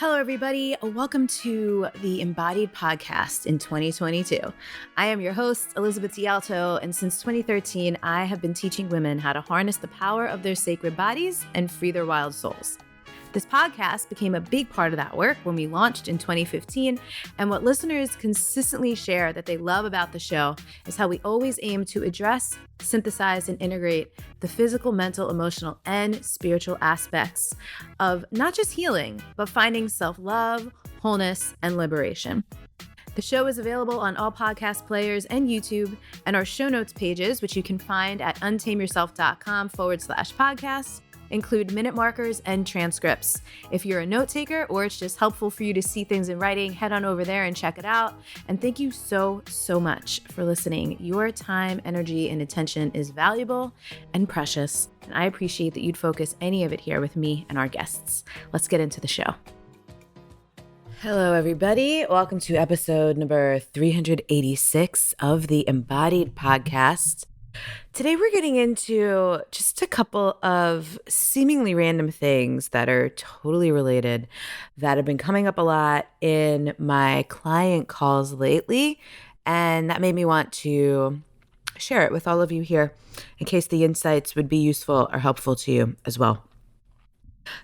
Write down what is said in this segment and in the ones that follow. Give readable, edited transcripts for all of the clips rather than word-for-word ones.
Hello, everybody. Welcome to the Embodied Podcast in 2022. I am your host, Elizabeth D'Alto, and since 2013, I have been teaching women how to harness the power of their sacred bodies and free their wild souls. This podcast became a big part of that work when we launched in 2015, and what listeners consistently share that they love about the show is how we always aim to address, synthesize, and integrate the physical, mental, emotional, and spiritual aspects of not just healing, but finding self-love, wholeness, and liberation. The show is available on all podcast players and YouTube, and our show notes pages, which you can find at untameyourself.com/podcast, include minute markers and transcripts. If you're a note taker or it's just helpful for you to see things in writing, head on over there and check it out. And thank you so much for listening. Your time, energy, and attention is valuable and precious, and I appreciate that you'd focus any of it here with me and our guests. Let's get into the show. Hello, everybody. Welcome to episode number 386 of the Embodied Podcast. Today, we're getting into just a couple of seemingly random things that are totally related that have been coming up a lot in my client calls lately. And that made me want to share it with all of you here in case the insights would be useful or helpful to you as well.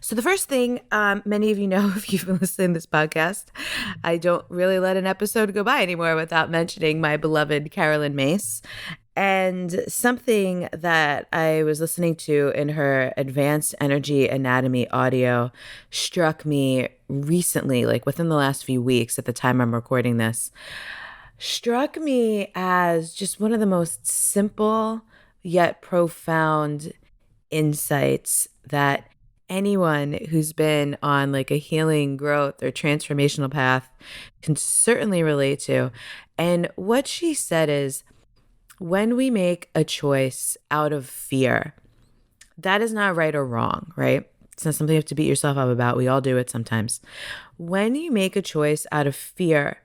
So the first thing, many of you know if you've been listening to this podcast, I don't really let an episode go by anymore without mentioning my beloved Carolyn Mace. And something that I was listening to in her Advanced Energy Anatomy audio struck me recently, like within the last few weeks at the time I'm recording this, struck me as just one of the most simple yet profound insights that anyone who's been on like a healing, growth, or transformational path can certainly relate to. And what she said is, when we make a choice out of fear, that is not right or wrong, right? It's not something you have to beat yourself up about. We all do it sometimes. When you make a choice out of fear,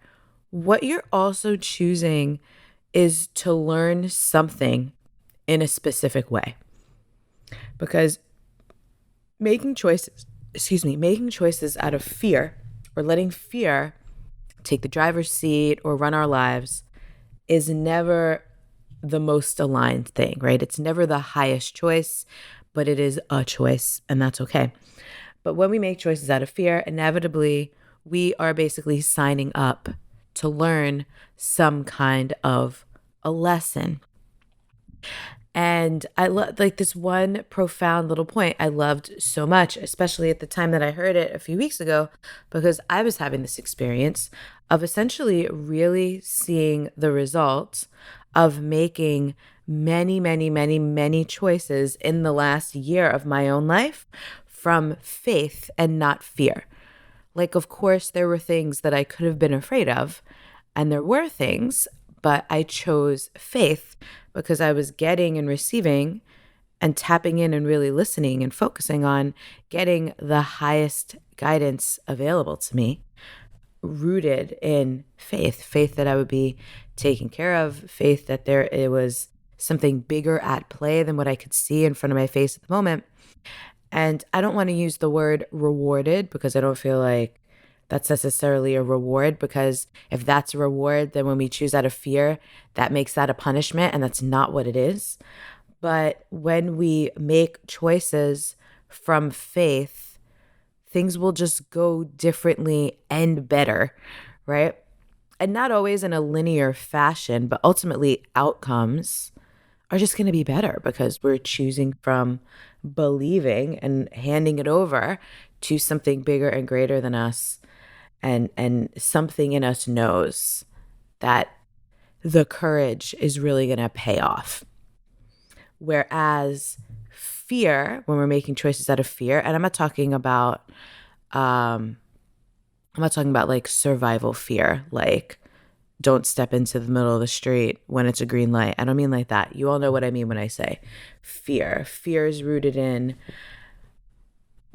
what you're also choosing is to learn something in a specific way. Because making choices out of fear, or letting fear take the driver's seat or run our lives, is never the most aligned thing, right? It's never the highest choice, but it is a choice, and that's okay. But when we make choices out of fear, inevitably, we are basically signing up to learn some kind of a lesson. And I love like this one profound little point I loved so much, especially at the time that I heard it a few weeks ago, because I was having this experience of essentially really seeing the results of making many choices in the last year of my own life from faith and not fear. Like, of course, there were things that I could have been afraid of, and there were things, but I chose faith because I was getting and receiving and tapping in and really listening and focusing on getting the highest guidance available to me, rooted in faith that I would be taken care of, faith that it was something bigger at play than what I could see in front of my face at the moment. And I don't want to use the word rewarded because I don't feel like that's necessarily a reward, because if that's a reward, then when we choose out of fear, that makes that a punishment, and that's not what it is. But when we make choices from faith, things will just go differently and better, right? And not always in a linear fashion, but ultimately outcomes are just going to be better because we're choosing from believing and handing it over to something bigger and greater than us. And something in us knows that the courage is really going to pay off. Whereas fear, when we're making choices out of fear, and I'm not talking about like survival fear, like don't step into the middle of the street when it's a green light. I don't mean like that. You all know what I mean when I say fear. Fear is rooted in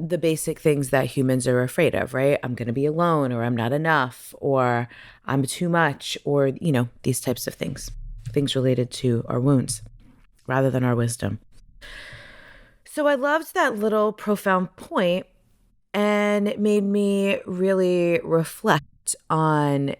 the basic things that humans are afraid of, right? I'm going to be alone, or I'm not enough, or I'm too much, or, these types of things related to our wounds rather than our wisdom. So I loved that little profound point And it made me really reflect on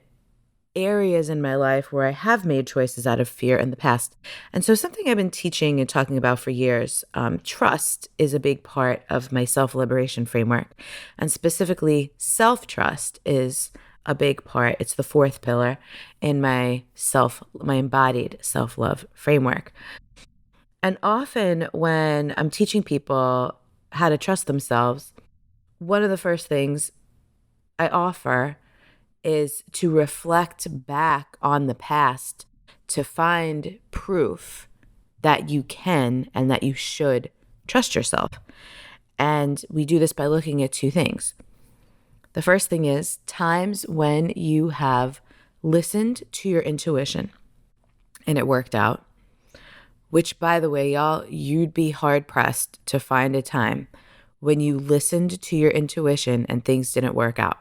areas in my life where I have made choices out of fear in the past. And so, something I've been teaching and talking about for years, trust is a big part of my self liberation framework. And specifically, self trust is a big part. It's the fourth pillar in my embodied self love framework. And often when I'm teaching people how to trust themselves, one of the first things I offer is to reflect back on the past to find proof that you can and that you should trust yourself. And we do this by looking at two things. The first thing is times when you have listened to your intuition and it worked out, which, by the way, y'all, you'd be hard pressed to find a time when you listened to your intuition and things didn't work out.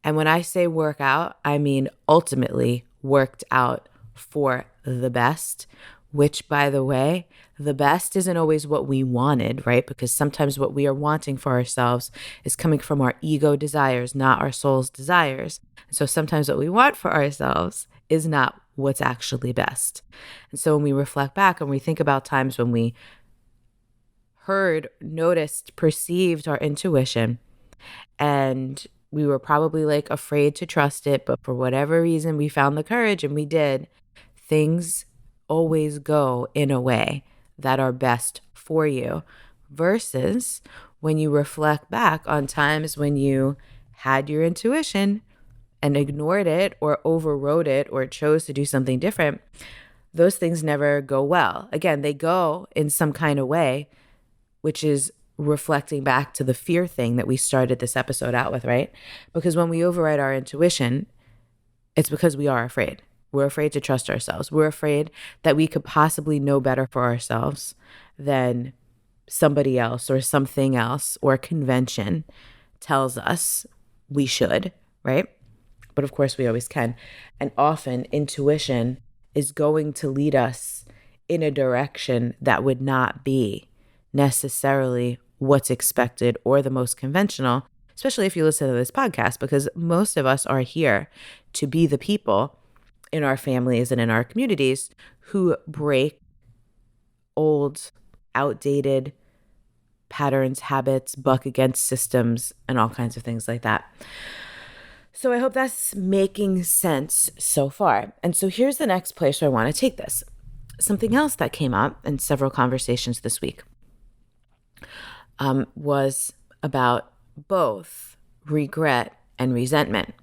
And when I say work out, I mean ultimately worked out for the best, which, by the way, the best isn't always what we wanted, right? Because sometimes what we are wanting for ourselves is coming from our ego desires, not our soul's desires. And so sometimes what we want for ourselves is not what's actually best. And so when we reflect back and we think about times when we heard, noticed, perceived our intuition, and we were probably like afraid to trust it, but for whatever reason, we found the courage and we did. Things always go in a way that are best for you, versus when you reflect back on times when you had your intuition and ignored it or overrode it or chose to do something different. Those things never go well. Again, they go in some kind of way, which is reflecting back to the fear thing that we started this episode out with, right? Because when we override our intuition, it's because we are afraid. We're afraid to trust ourselves. We're afraid that we could possibly know better for ourselves than somebody else or something else or convention tells us we should, right? But of course, we always can. And often intuition is going to lead us in a direction that would not be necessarily what's expected or the most conventional, especially if you listen to this podcast, because most of us are here to be the people in our families and in our communities who break old, outdated patterns, habits, buck against systems, and all kinds of things like that. So I hope that's making sense so far. And so here's the next place where I want to take this. Something else that came up in several conversations this week was about both regret and resentment.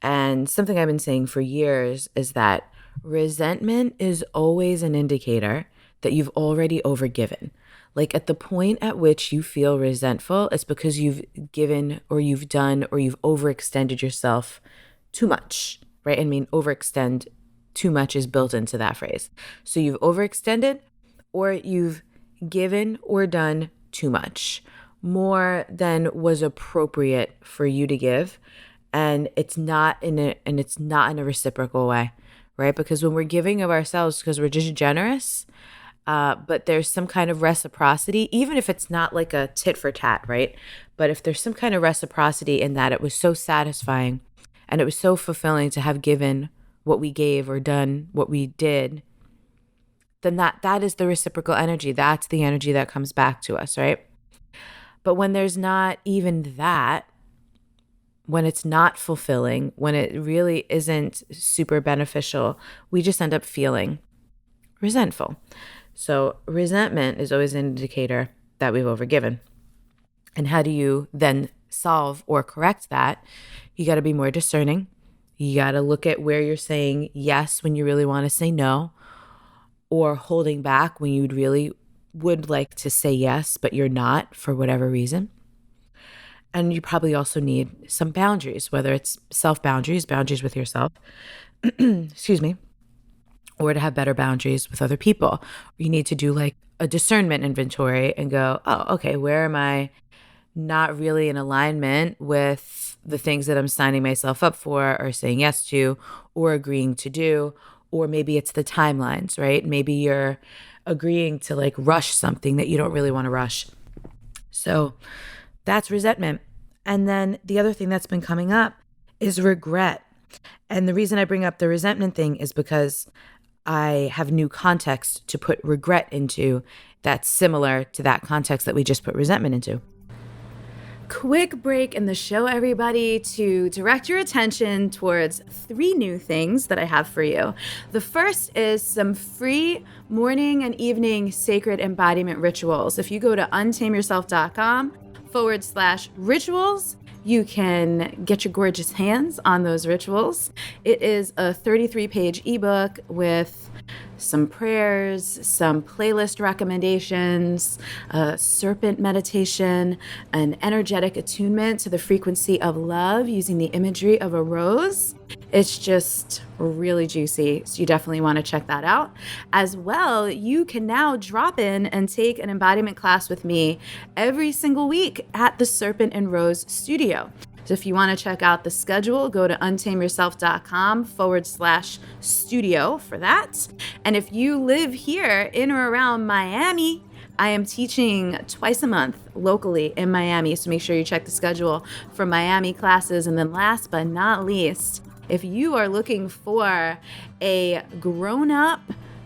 And something I've been saying for years is that resentment is always an indicator that you've already overgiven. Like at the point at which you feel resentful, it's because you've given or you've done or you've overextended yourself too much, right? I mean, overextend too much is built into that phrase. So you've overextended or you've given or done too much, more than was appropriate for you to give. And it's not in a reciprocal way, right? Because when we're giving of ourselves because we're just generous, but there's some kind of reciprocity, even if it's not like a tit for tat, right? But if there's some kind of reciprocity in that it was so satisfying and it was so fulfilling to have given what we gave or done what we did, then that is the reciprocal energy. That's the energy that comes back to us, right? But when there's not even that, when it's not fulfilling, when it really isn't super beneficial, we just end up feeling resentful. So resentment is always an indicator that we've overgiven. And how do you then solve or correct that? You got to be more discerning. You got to look at where you're saying yes when you really want to say no, or holding back when you'd really would like to say yes, but you're not for whatever reason. And you probably also need some boundaries, whether it's self-boundaries, boundaries with yourself, excuse me, or to have better boundaries with other people. You need to do like a discernment inventory and go, oh, okay, where am I not really in alignment with the things that I'm signing myself up for or saying yes to or agreeing to do? Or maybe it's the timelines, right? Maybe you're agreeing to like rush something that you don't really want to rush. So That's resentment. And then the other thing that's been coming up is regret. And the reason I bring up the resentment thing is because I have new context to put regret into that's similar to that context that we just put resentment into. Quick break in the show, everybody, to direct your attention towards 3 new things that I have for you. The first is some free morning and evening sacred embodiment rituals. If you go to untameyourself.com/rituals, you can get your gorgeous hands on those rituals. It is a 33-page ebook with some prayers, some playlist recommendations, a serpent meditation, an energetic attunement to the frequency of love using the imagery of a rose. It's just really juicy, so you definitely want to check that out. As well, you can now drop in and take an embodiment class with me every single week at the Serpent and Rose Studio. So if you want to check out the schedule, go to untameyourself.com/studio for that. And if you live here in or around Miami, I am teaching twice a month locally in Miami. So make sure you check the schedule for Miami classes. And then last but not least, if you are looking for a grown-up,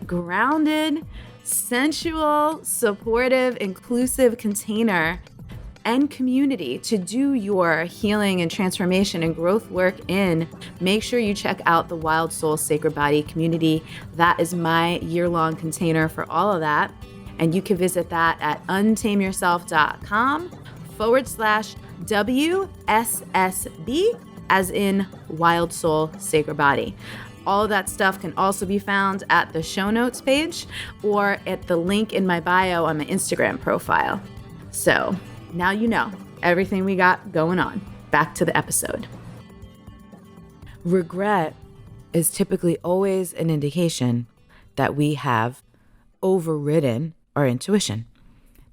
grounded, sensual, supportive, inclusive container and community to do your healing and transformation and growth work in, make sure you check out the Wild Soul Sacred Body community. That is my year-long container for all of that. And you can visit that at untameyourself.com/WSSB, as in Wild Soul Sacred Body. All of that stuff can also be found at the show notes page or at the link in my bio on my Instagram profile. So now you know everything we got going on. Back to the episode. Regret is typically always an indication that we have overridden our intuition,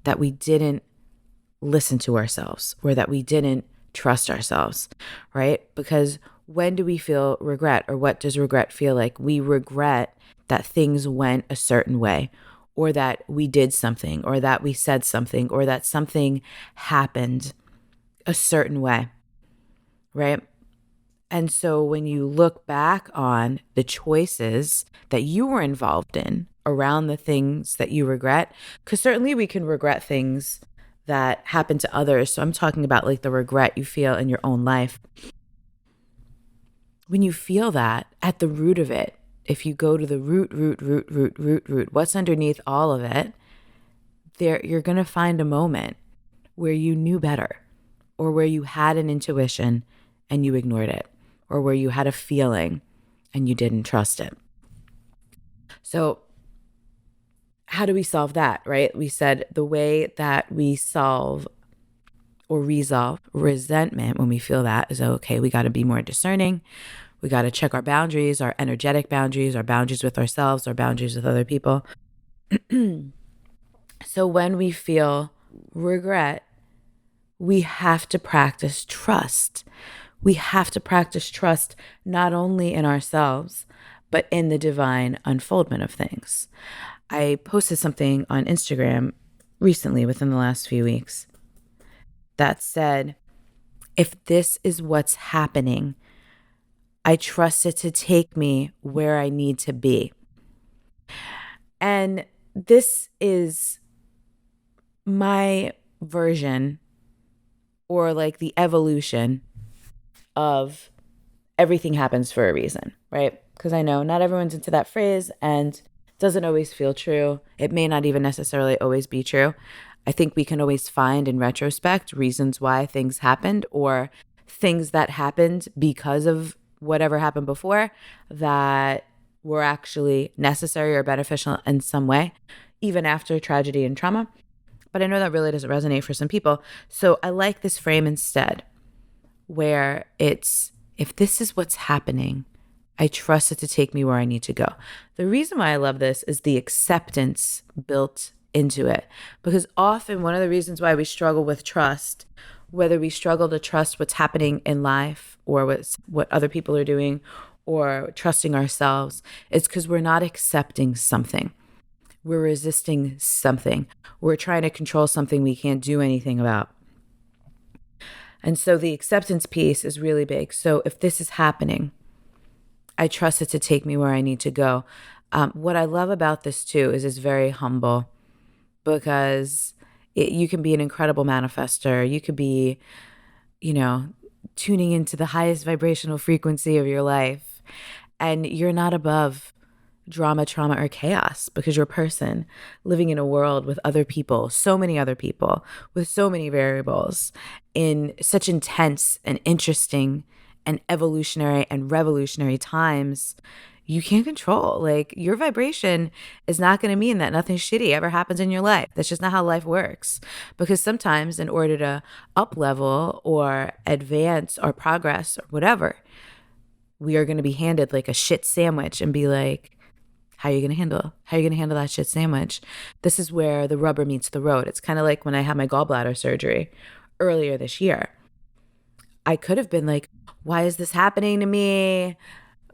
that we didn't listen to ourselves or that we didn't trust ourselves, right? Because when do we feel regret, or what does regret feel like? We regret that things went a certain way, or that we did something, or that we said something, or that something happened a certain way, right? And so when you look back on the choices that you were involved in around the things that you regret, because certainly we can regret things that happen to others. So I'm talking about like the regret you feel in your own life. When you feel that at the root of it, if you go to the root, what's underneath all of it, there you're going to find a moment where you knew better, or where you had an intuition and you ignored it, or where you had a feeling and you didn't trust it. So how do we solve that, right? We said the way that we solve or resolve resentment when we feel that is, okay, we got to be more discerning. We got to check our boundaries, our energetic boundaries, our boundaries with ourselves, our boundaries with other people. So when we feel regret, we have to practice trust. We have to practice trust not only in ourselves, but in the divine unfoldment of things. I posted something on Instagram recently within the last few weeks that said, if this is what's happening, I trust it to take me where I need to be. And this is my version, or like the evolution of everything happens for a reason, right? Because I know not everyone's into that phrase and it doesn't always feel true. It may not even necessarily always be true. I think we can always find in retrospect reasons why things happened, or things that happened because of whatever happened before that were actually necessary or beneficial in some way, even after tragedy and trauma. But I know that really doesn't resonate for some people. So I like this frame instead, where it's, if this is what's happening, I trust it to take me where I need to go. The reason why I love this is the acceptance built into it. Because often one of the reasons why we struggle with trust, whether we struggle to trust what's happening in life or what other people are doing, or trusting ourselves, is because we're not accepting something. We're resisting something. We're trying to control something we can't do anything about. And so the acceptance piece is really big. So if this is happening, I trust it to take me where I need to go. What I love about this too is it's very humble, because you can be an incredible manifester. You could be, tuning into the highest vibrational frequency of your life, and you're not above drama, trauma, or chaos, because you're a person living in a world with other people, so many other people, with so many variables, in such intense and interesting and evolutionary and revolutionary times. You can't control. Like, your vibration is not going to mean that nothing shitty ever happens in your life. That's just not how life works. Because sometimes, in order to up level or advance or progress or whatever, we are going to be handed like a shit sandwich and be like, how are you going to handle? How are you going to handle that shit sandwich? This is where the rubber meets the road. It's kind of like when I had my gallbladder surgery earlier this year. I could have been like, why is this happening to me?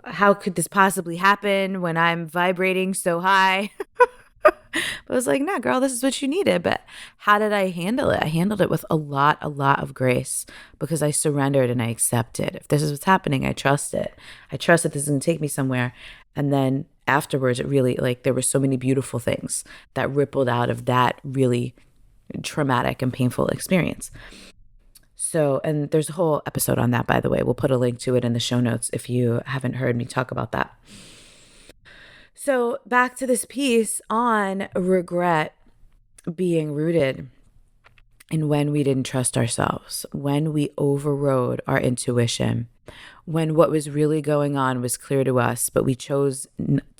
How could this possibly happen when I'm vibrating so high? But I was like, nah, girl, this is what you needed. But how did I handle it? I handled it with a lot of grace, because I surrendered and I accepted. If this is what's happening, I trust it. I trust that this is going to take me somewhere. And then afterwards, it really, like, there were so many beautiful things that rippled out of that really traumatic and painful experience. So, and there's a whole episode on that, by the way. We'll put a link to it in the show notes if you haven't heard me talk about that. So back to this piece on regret being rooted in when we didn't trust ourselves, when we overrode our intuition, when what was really going on was clear to us, but we chose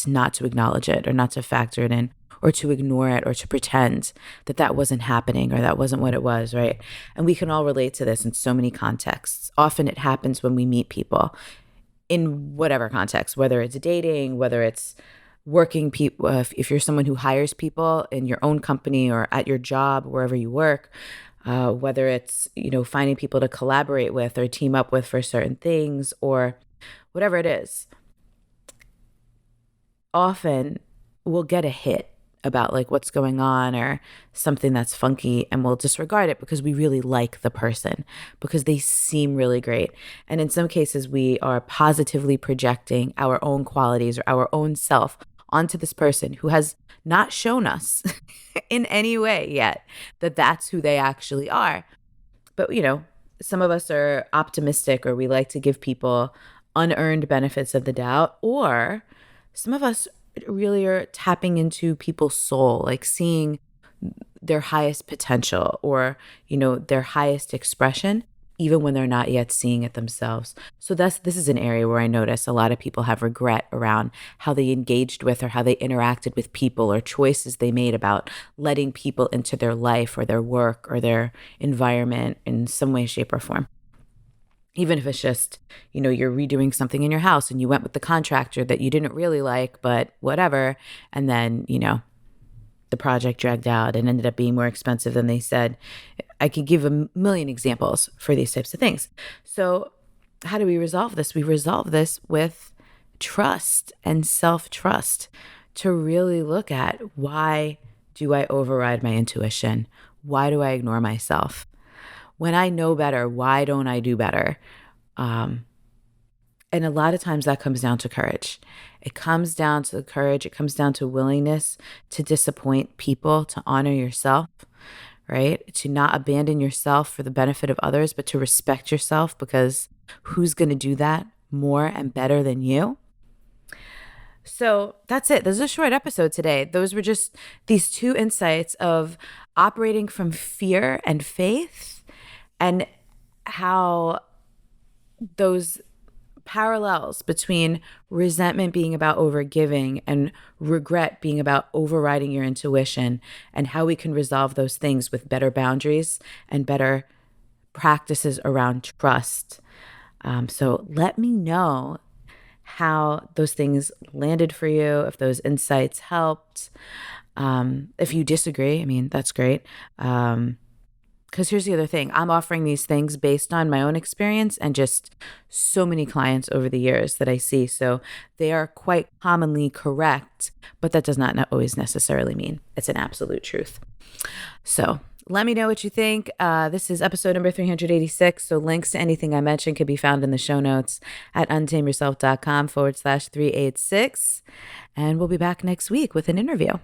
not to acknowledge it, or not to factor it in, or to ignore it, or to pretend that that wasn't happening, or that wasn't what it was, right? And we can all relate to this in so many contexts. Often it happens when we meet people in whatever context, whether it's dating, whether it's working people, if you're someone who hires people in your own company or at your job, wherever you work, whether it's, finding people to collaborate with or team up with for certain things, or whatever it is. Often we'll get a hit about like what's going on or something that's funky, and we'll disregard it because we really like the person, because they seem really great. And in some cases, we are positively projecting our own qualities or our own self onto this person who has not shown us in any way yet that that's who they actually are. But, some of us are optimistic, or we like to give people unearned benefits of the doubt, or some of us really are tapping into people's soul, like seeing their highest potential, or, their highest expression, even when they're not yet seeing it themselves. So this is an area where I notice a lot of people have regret around how they engaged with or how they interacted with people, or choices they made about letting people into their life or their work or their environment in some way, shape, or form. Even if it's just, you're redoing something in your house and you went with the contractor that you didn't really like, but whatever. And then, the project dragged out and ended up being more expensive than they said. I could give a million examples for these types of things. So how do we resolve this? We resolve this with trust and self-trust, to really look at, why do I override my intuition? Why do I ignore myself? When I know better, why don't I do better? And a lot of times that comes down to courage. It comes down to courage. It comes down to willingness to disappoint people, to honor yourself, right? To not abandon yourself for the benefit of others, but to respect yourself, because who's going to do that more and better than you? So that's it. This is a short episode today. Those were just these two insights of operating from fear and faith, and how those parallels between resentment being about overgiving and regret being about overriding your intuition, and how we can resolve those things with better boundaries and better practices around trust. So let me know how those things landed for you, if those insights helped. If you disagree, that's great. Because here's the other thing. I'm offering these things based on my own experience and just so many clients over the years that I see. So they are quite commonly correct, but that does not always necessarily mean it's an absolute truth. So Let me know what you think. This is episode number 386. So links to anything I mentioned can be found in the show notes at untameyourself.com/386. And we'll be back next week with an interview.